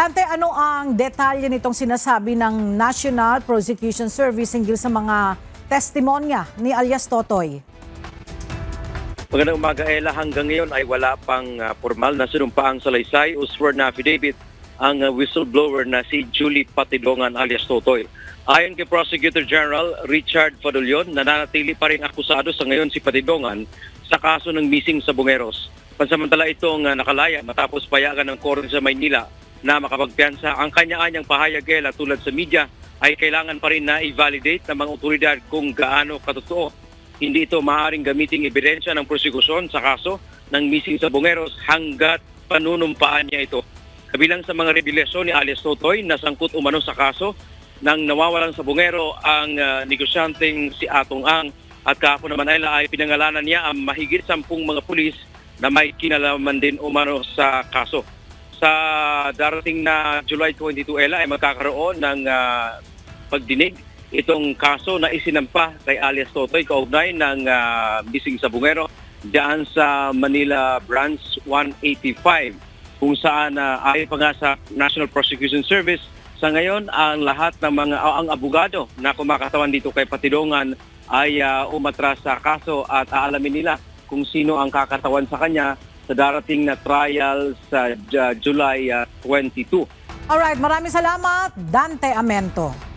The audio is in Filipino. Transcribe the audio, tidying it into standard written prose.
Dante, ano ang detalye nitong sinasabi ng National Prosecution Service hinggil sa mga testimonya ni alias Totoy? Magandang umaga, Ella. Hanggang ngayon ay wala pang formal na sinumpaang salaysay o sworn na affidavit ang whistleblower na si Julie Patidongan alias Totoy. Ayon kay Prosecutor General Richard Fadulion, nananatili pa rin akusado sa ngayon si Patidongan sa kaso ng missing sa Bungeros. Pansamantala itong nakalaya matapos payagan ng korte sa Maynila na makapagpiyansa. Ang kanya-anyang pahayag, Ella, tulad sa media, ay kailangan pa rin na i-validate ng mga otoridad kung gaano katotoo. Hindi ito maaaring gamiting ebidensya ng prosekusyon sa kaso ng missing sa Bungeros hanggat panunumpaan niya ito. Kabilang sa mga revelasyon ni alias Totoy na sangkot umano sa kaso ng nawawalan sa Bungero ang negosyanteng si Atong Ang, at kahapon naman ay pinangalanan niya ang mahigit 10 mga pulis na may kinalaman din umano sa kaso. Sa darating na July 22, Ella, ay magkakaroon ng pagdinig itong kaso na isinampa kay alias Totoy kaugnay ng missing sa Bungero diyan sa Manila Branch 185, kung saan ayon pa nga sa National Prosecution Service, sa ngayon ang lahat ng mga ang abogado na kumakatawan dito kay Patidongan ay umatras sa kaso at aalamin nila kung sino ang kakatawan sa kanya sa darating na trial sa July 22. Alright, maraming salamat, Dante Amento.